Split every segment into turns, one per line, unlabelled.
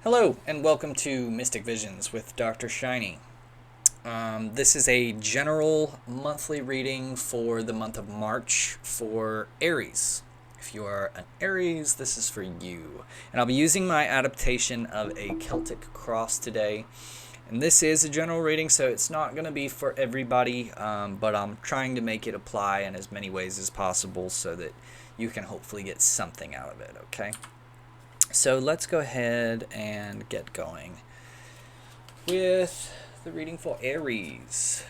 Hello, and welcome to Mystic Visions with DrShiny. This is a general monthly reading for the month of March for Aries. If you are an Aries, this is for you. And I'll be using my adaptation of a Celtic cross today. And this is a general reading, so it's not going to be for everybody, but I'm trying to make it apply in as many ways as possible so that you can hopefully get something out of it, okay? So let's go ahead and get going with the reading for Aries.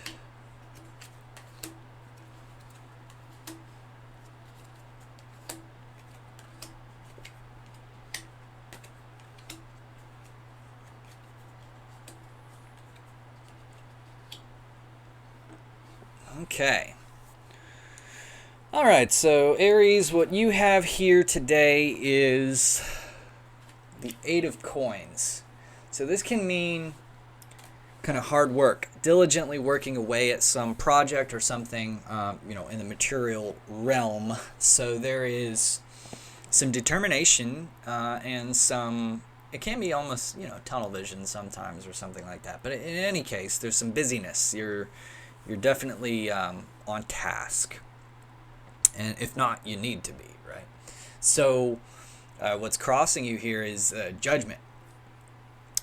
Okay. All right, so Aries, what you have here today is the Eight of Coins. So this can mean kind of hard work, diligently working away at some project or something, in the material realm. So there is some determination and some, it can be almost, tunnel vision sometimes or something like that. But in any case, there's some busyness. You're definitely on task. And if not, you need to be, right? So what's crossing you here is judgment.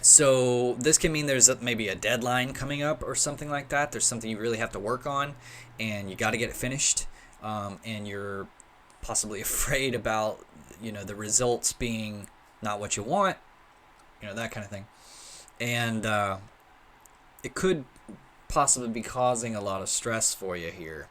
So this can mean there's maybe a deadline coming up or something like that. There's something you really have to work on, and you got to get it finished. And you're possibly afraid about, the results being not what you want, that kind of thing. And it could possibly be causing a lot of stress for you here.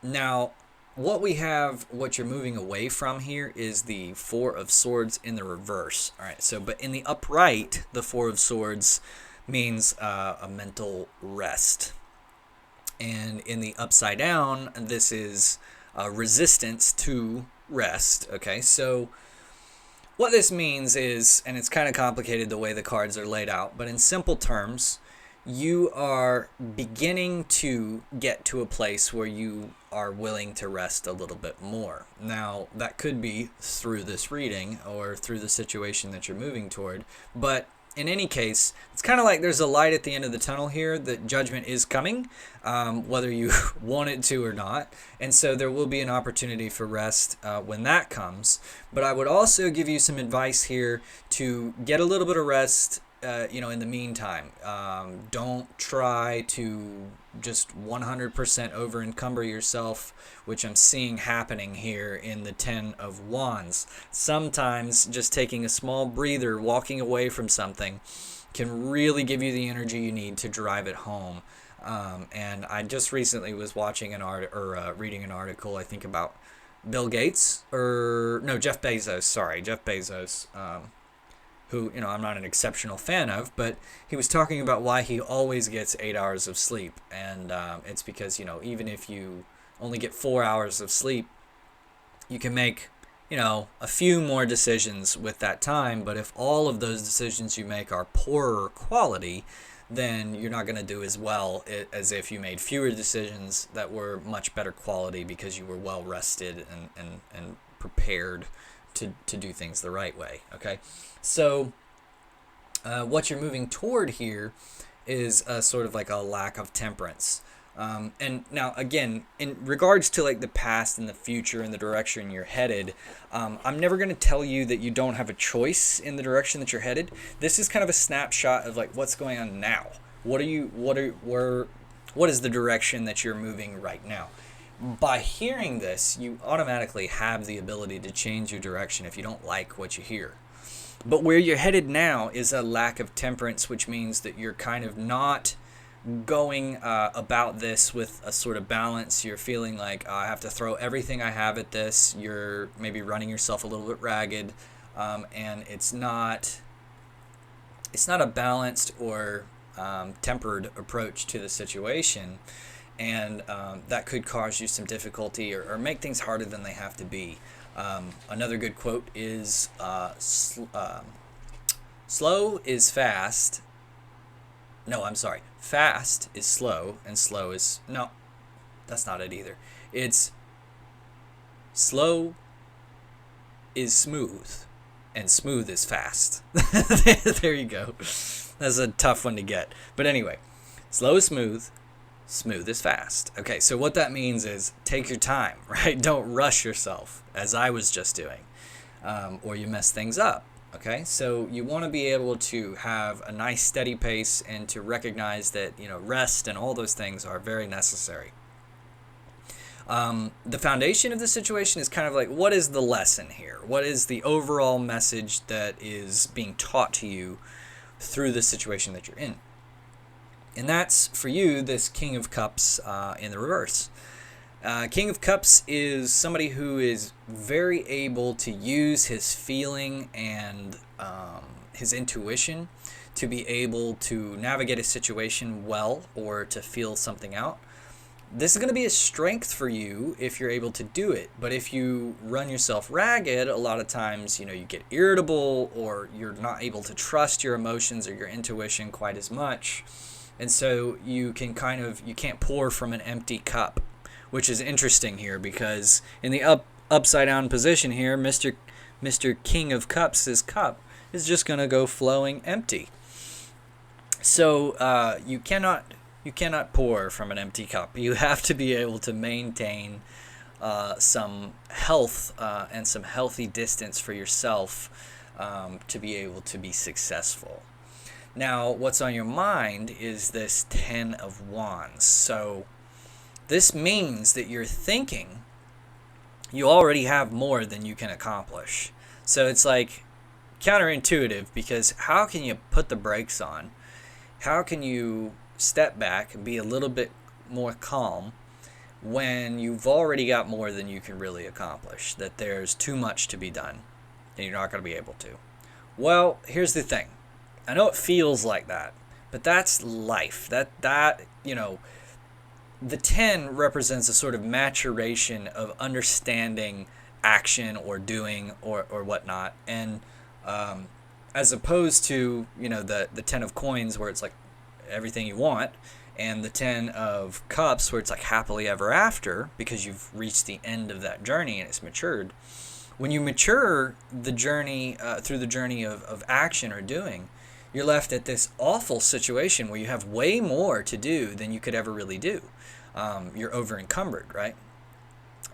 Now, what you're moving away from here is the Four of Swords in the reverse. All right, so but in the upright, the Four of Swords means a mental rest. And in the upside down, this is resistance to rest. Okay, so what this means is, and it's kind of complicated the way the cards are laid out, but in simple terms, you are beginning to get to a place where you are willing to rest a little bit more. Now, that could be through this reading or through the situation that you're moving toward, but in any case, it's kind of like there's a light at the end of the tunnel here that judgment is coming, whether you want it to or not. And so there will be an opportunity for rest when that comes. But I would also give you some advice here to get a little bit of rest in the meantime. Don't try to just 100% over encumber yourself, which I'm seeing happening here in the Ten of Wands. Sometimes just taking a small breather, walking away from something, can really give you the energy you need to drive it home. And I just recently was watching reading an article, I think about Jeff Bezos. Sorry, Jeff Bezos. Who, I'm not an exceptional fan of, but he was talking about why he always gets 8 hours of sleep. And it's because, even if you only get 4 hours of sleep, you can make, a few more decisions with that time. But if all of those decisions you make are poorer quality, then you're not going to do as well as if you made fewer decisions that were much better quality because you were well rested and prepared to do things the right way. Okay, so what you're moving toward here is sort of like a lack of temperance. And now again, in regards to like the past and the future and the direction you're headed, I'm never going to tell you that you don't have a choice in the direction that you're headed. This is kind of a snapshot of like what's going on now. What is the direction that you're moving right now? By hearing this, you automatically have the ability to change your direction if you don't like what you hear. But where you're headed now is a lack of temperance, which means that you're kind of not going about this with a sort of balance. You're feeling like I have to throw everything I have at this. You're maybe running yourself a little bit ragged, and it's not a balanced or tempered approach to the situation. And that could cause you some difficulty or make things harder than they have to be. Another good quote is slow is fast. No, I'm sorry. Fast is slow, and slow is... No, that's not it either. It's slow is smooth, and smooth is fast. There you go. That's a tough one to get. But anyway, slow is smooth, smooth is fast. Okay, so what that means is take your time, right? Don't rush yourself, as I was just doing, or you mess things up. Okay, so you want to be able to have a nice steady pace and to recognize that, rest and all those things are very necessary. The foundation of the situation is kind of like, what is the lesson here? What is the overall message that is being taught to you through the situation that you're in? And that's, for you, this King of Cups in the reverse. King of Cups is somebody who is very able to use his feeling and his intuition to be able to navigate a situation well or to feel something out. This is going to be a strength for you if you're able to do it. But if you run yourself ragged, a lot of times, you get irritable or you're not able to trust your emotions or your intuition quite as much. And so you can't pour from an empty cup, which is interesting here because in the upside down position here, Mr. King of Cups' cup is just going to go flowing empty. So you cannot pour from an empty cup. You have to be able to maintain some health and some healthy distance for yourself to be able to be successful. Now, what's on your mind is this 10 of Wands. So this means that you're thinking you already have more than you can accomplish. So it's like counterintuitive, because how can you put the brakes on? How can you step back and be a little bit more calm when you've already got more than you can really accomplish, that there's too much to be done and you're not going to be able to? Well, here's the thing. I know it feels like that, but that's life. That the 10 represents a sort of maturation of understanding action or doing or whatnot, and as opposed to the 10 of coins, where it's like everything you want, and the 10 of cups, where it's like happily ever after because you've reached the end of that journey and it's matured. When you mature the journey through the journey of action or doing, you're left at this awful situation where you have way more to do than you could ever really do. You're over encumbered, right?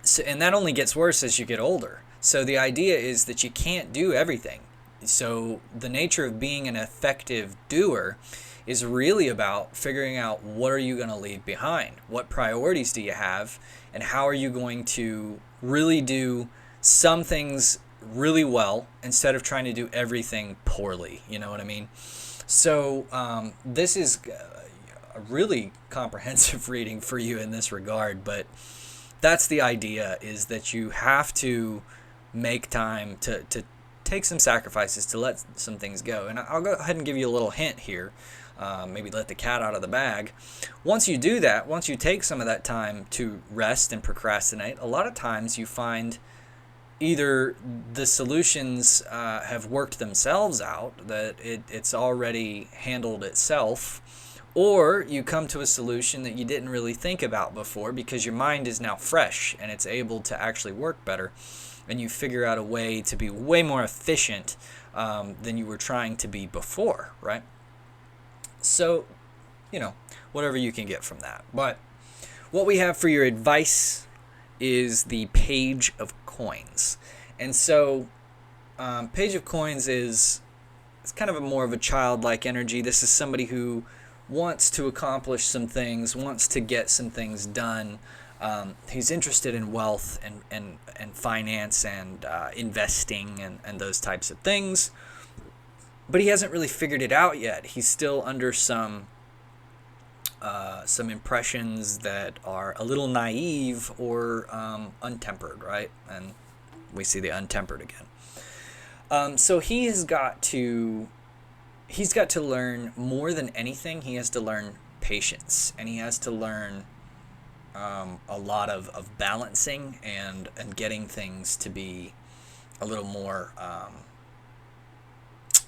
So, and that only gets worse as you get older. So the idea is that you can't do everything. So the nature of being an effective doer is really about figuring out, what are you going to leave behind? What priorities do you have? And how are you going to really do some things really well instead of trying to do everything poorly? You know what I mean? So this is a really comprehensive reading for you in this regard, but that's the idea, is that you have to make time to take some sacrifices, to let some things go. And I'll go ahead and give you a little hint here. Maybe let the cat out of the bag. Once you do that, once you take some of that time to rest and procrastinate, a lot of times you find either the solutions have worked themselves out, that it's already handled itself, or you come to a solution that you didn't really think about before because your mind is now fresh and it's able to actually work better, and you figure out a way to be way more efficient than you were trying to be before, right? So, whatever you can get from that. But what we have for your advice is the Page of Coins. And so Page of Coins it's kind of more of a childlike energy. This is somebody who wants to accomplish some things, wants to get some things done. He's interested in wealth and finance and investing and those types of things. But he hasn't really figured it out yet. He's still under some impressions that are a little naive or untempered, right? And we see the untempered again. So he's got to learn, more than anything, he has to learn patience, and he has to learn a lot of balancing and getting things to be a little more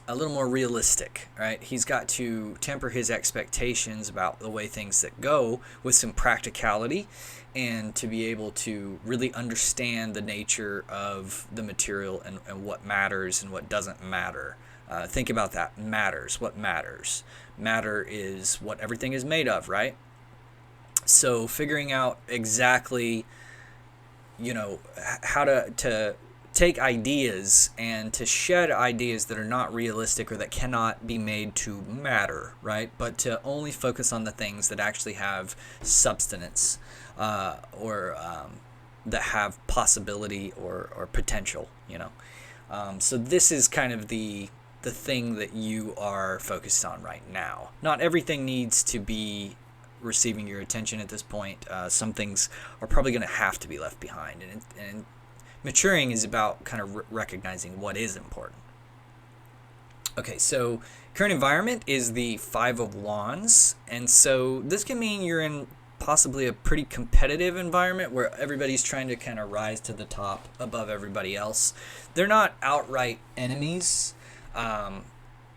a little more realistic, right? He's got to temper his expectations about the way things that go with some practicality, and to be able to really understand the nature of the material, and what matters and what doesn't matter. Think about that. Matters. What matters? Matter is what everything is made of, right? So figuring out exactly, how to take ideas and to shed ideas that are not realistic or that cannot be made to matter, right? But to only focus on the things that actually have substance, or that have possibility or potential, So this is kind of the thing that you are focused on right now. Not everything needs to be receiving your attention at this point. Some things are probably going to have to be left behind, and maturing is about kind of recognizing what is important. Okay, so current environment is the Five of Wands, and so this can mean you're in possibly a pretty competitive environment where everybody's trying to kind of rise to the top above everybody else. They're not outright enemies. Let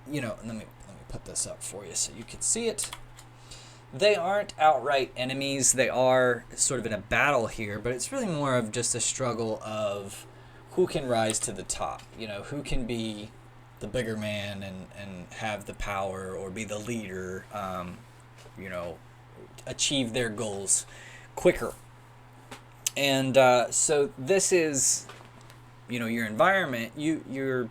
me put this up for you so you can see it. They aren't outright enemies. They are sort of in a battle here, but it's really more of just a struggle of who can rise to the top. Who can be the bigger man and have the power or be the leader, achieve their goals quicker. And so this is, your environment. You're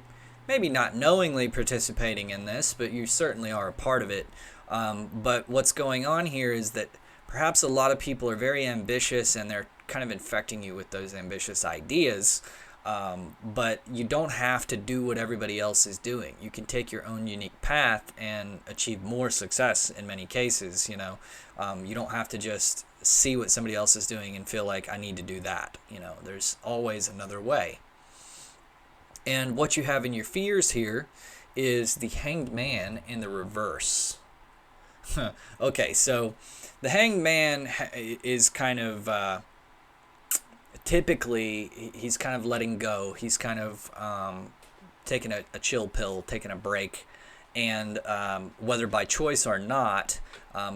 maybe not knowingly participating in this, but you certainly are a part of it. But what's going on here is that perhaps a lot of people are very ambitious, and they're kind of infecting you with those ambitious ideas. But you don't have to do what everybody else is doing. You can take your own unique path and achieve more success in many cases. You don't have to just see what somebody else is doing and feel like I need to do that. There's always another way. And what you have in your fears here is the Hanged Man in the reverse. Okay, so the Hanged Man is kind of typically he's kind of letting go. He's kind of taking a chill pill, taking a break, and whether by choice or not,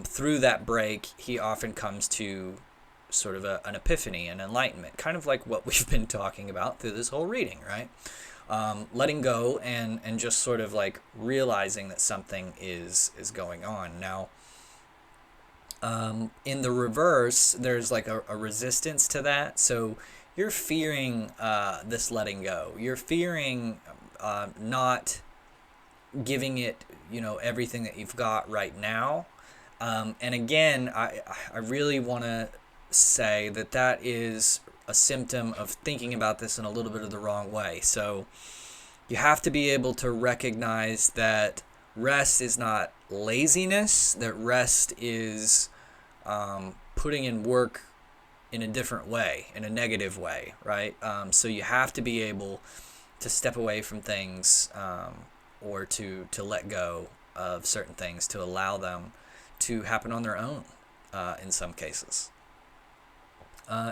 through that break, he often comes to sort of an epiphany, an enlightenment, kind of like what we've been talking about through this whole reading, right? Letting go and just sort of like realizing that something is going on. Now, in the reverse, there's like a resistance to that. So you're fearing this letting go. You're fearing not giving it, everything that you've got right now. And again, I really want to say that is a symptom of thinking about this in a little bit of the wrong way. So you have to be able to recognize that rest is not laziness, that rest is putting in work in a different way, in a negative way, right? So you have to be able to step away from things, or to let go of certain things, to allow them to happen on their own in some cases.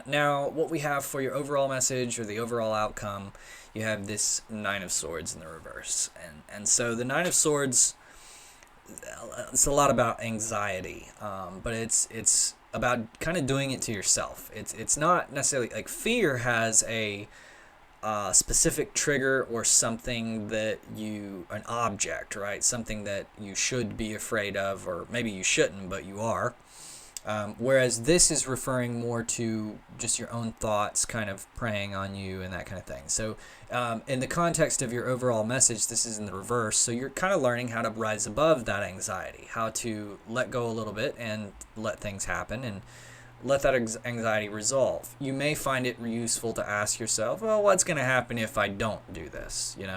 Now, what we have for your overall message or the overall outcome, you have this Nine of Swords in the reverse. And so the Nine of Swords, it's a lot about anxiety, but it's about kind of doing it to yourself. It's not necessarily like fear has a specific trigger or something that an object, right? Something that you should be afraid of, or maybe you shouldn't, but you are. Whereas this is referring more to just your own thoughts kind of preying on you and that kind of thing. So in the context of your overall message, this is in the reverse. So you're kind of learning how to rise above that anxiety, how to let go a little bit and let things happen and let that anxiety resolve. You may find it useful to ask yourself, well, what's going to happen if I don't do this? Your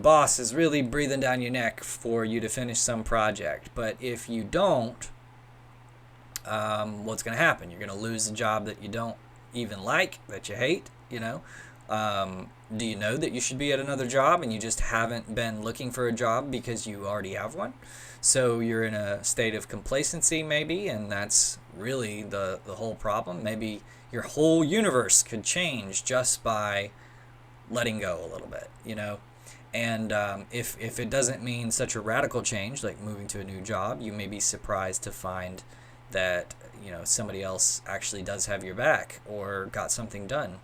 boss is really breathing down your neck for you to finish some project. But if you don't, what's going to happen? You're going to lose a job that you don't even like, that you hate, Do you know that you should be at another job and you just haven't been looking for a job because you already have one? So you're in a state of complacency maybe, and that's really the whole problem. Maybe your whole universe could change just by letting go a little bit, And if it doesn't mean such a radical change like moving to a new job, you may be surprised to find that somebody else actually does have your back or got something done.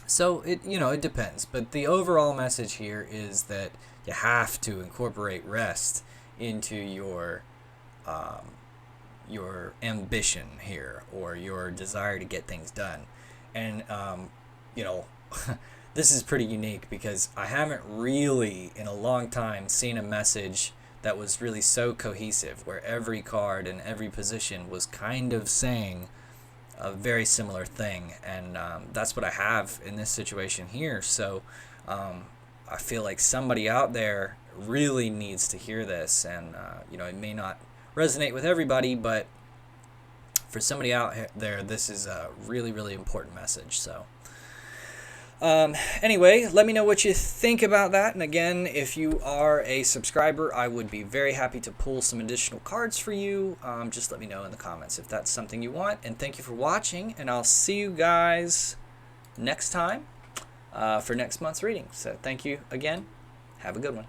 So it depends, but the overall message here is that you have to incorporate rest into your ambition here, or your desire to get things done. And you know this is pretty unique because I haven't really in a long time seen a message that was really so cohesive, where every card and every position was kind of saying a very similar thing. And that's what I have in this situation here. So I feel like somebody out there really needs to hear this. And it may not resonate with everybody, but for somebody out there, this is a really, really important message. So anyway, let me know what you think about that. And again, if you are a subscriber, I would be very happy to pull some additional cards for you. Just let me know in the comments if that's something you want. And thank you for watching, and I'll see you guys next time for next month's reading. So thank you again. Have a good one.